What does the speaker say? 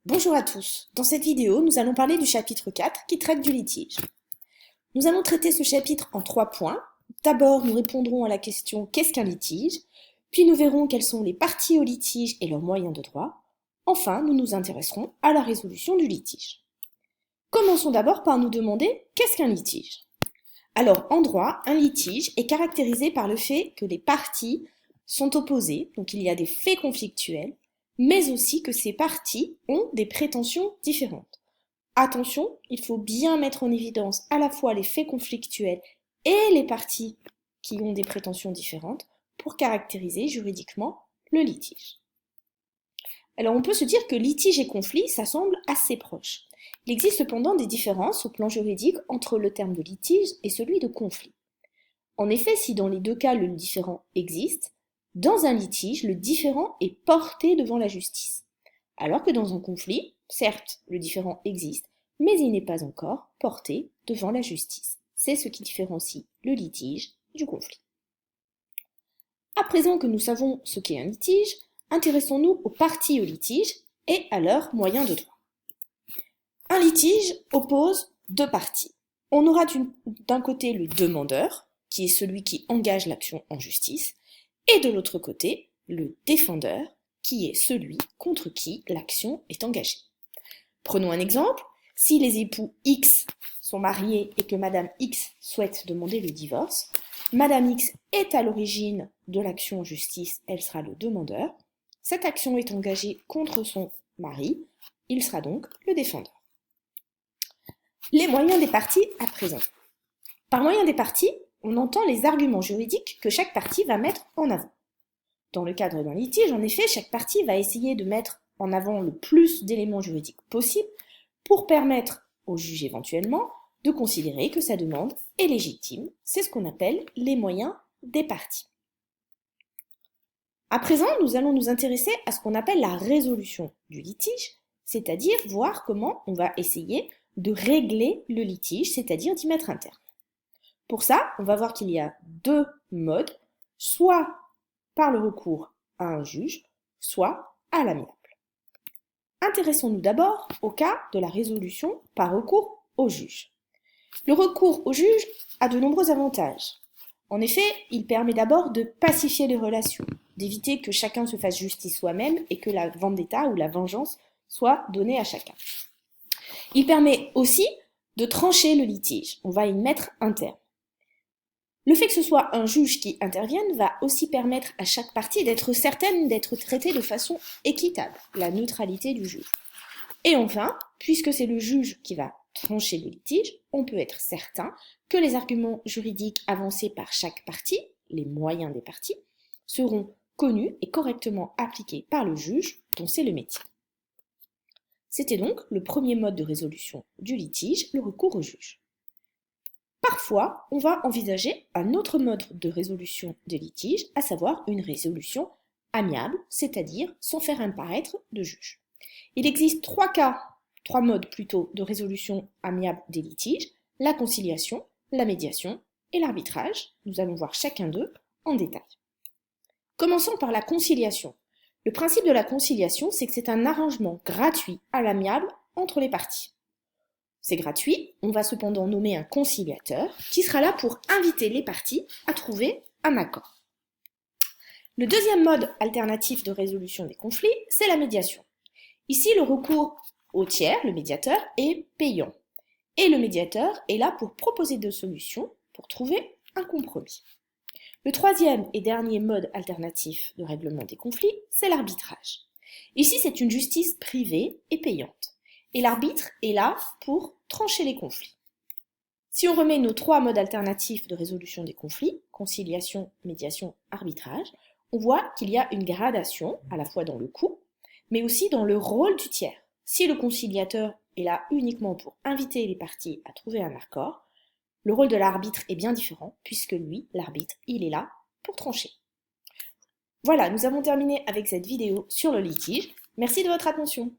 Bonjour à tous. Dans cette vidéo, nous allons parler du chapitre 4 qui traite du litige. Nous allons traiter ce chapitre en 3 points. D'abord, nous répondrons à la question qu'est-ce qu'un litige? Puis nous verrons quelles sont les parties au litige et leurs moyens de droit. Enfin, nous nous intéresserons à la résolution du litige. Commençons d'abord par nous demander qu'est-ce qu'un litige? Alors, en droit, un litige est caractérisé par le fait que les parties sont opposées, donc il y a des faits conflictuels, mais aussi que ces parties ont des prétentions différentes. Attention, il faut bien mettre en évidence à la fois les faits conflictuels et les parties qui ont des prétentions différentes pour caractériser juridiquement le litige. Alors on peut se dire que litige et conflit, ça semble assez proche. Il existe cependant des différences au plan juridique entre le terme de litige et celui de conflit. En effet, si dans les deux cas le différend existe, dans un litige, le différend est porté devant la justice. Alors que dans un conflit, certes, le différend existe, mais il n'est pas encore porté devant la justice. C'est ce qui différencie le litige du conflit. À présent que nous savons ce qu'est un litige, intéressons-nous aux parties au litige et à leurs moyens de droit. Un litige oppose deux parties. On aura d'un côté le demandeur, qui est celui qui engage l'action en justice, et de l'autre côté, le défendeur, qui est celui contre qui l'action est engagée. Prenons un exemple. Si les époux X sont mariés et que Madame X souhaite demander le divorce, Madame X est à l'origine de l'action en justice, elle sera le demandeur. Cette action est engagée contre son mari, il sera donc le défendeur. Les moyens des parties à présent. Par moyen des parties, on entend les arguments juridiques que chaque partie va mettre en avant. Dans le cadre d'un litige, en effet, chaque partie va essayer de mettre en avant le plus d'éléments juridiques possible pour permettre au juge éventuellement de considérer que sa demande est légitime. C'est ce qu'on appelle les moyens des parties. À présent, nous allons nous intéresser à ce qu'on appelle la résolution du litige, c'est-à-dire voir comment on va essayer de régler le litige, c'est-à-dire d'y mettre un terme. Pour ça, on va voir qu'il y a deux modes, soit par le recours à un juge, soit à l'amiable. Intéressons-nous d'abord au cas de la résolution par recours au juge. Le recours au juge a de nombreux avantages. En effet, il permet d'abord de pacifier les relations, d'éviter que chacun se fasse justice soi-même et que la vendetta ou la vengeance soit donnée à chacun. Il permet aussi de trancher le litige, on va y mettre un terme. Le fait que ce soit un juge qui intervienne va aussi permettre à chaque partie d'être certaine d'être traitée de façon équitable, la neutralité du juge. Et enfin, puisque c'est le juge qui va trancher le litige, on peut être certain que les arguments juridiques avancés par chaque partie, les moyens des parties, seront connus et correctement appliqués par le juge dont c'est le métier. C'était donc le premier mode de résolution du litige, le recours au juge. Parfois, on va envisager un autre mode de résolution des litiges, à savoir une résolution amiable, c'est-à-dire sans faire apparaître de juge. Il existe trois modes plutôt de résolution amiable des litiges, la conciliation, la médiation et l'arbitrage. Nous allons voir chacun d'eux en détail. Commençons par la conciliation. Le principe de la conciliation, c'est que c'est un arrangement gratuit à l'amiable entre les parties. C'est gratuit, on va cependant nommer un conciliateur qui sera là pour inviter les parties à trouver un accord. Le deuxième mode alternatif de résolution des conflits, c'est la médiation. Ici, le recours au tiers, le médiateur, est payant. Et le médiateur est là pour proposer des solutions, pour trouver un compromis. Le troisième et dernier mode alternatif de règlement des conflits, c'est l'arbitrage. Ici, c'est une justice privée et payante. Et l'arbitre est là pour trancher les conflits. Si on remet nos trois modes alternatifs de résolution des conflits, conciliation, médiation, arbitrage, on voit qu'il y a une gradation, à la fois dans le coût, mais aussi dans le rôle du tiers. Si le conciliateur est là uniquement pour inviter les parties à trouver un accord, le rôle de l'arbitre est bien différent, puisque lui, l'arbitre, il est là pour trancher. Voilà, nous avons terminé avec cette vidéo sur le litige. Merci de votre attention.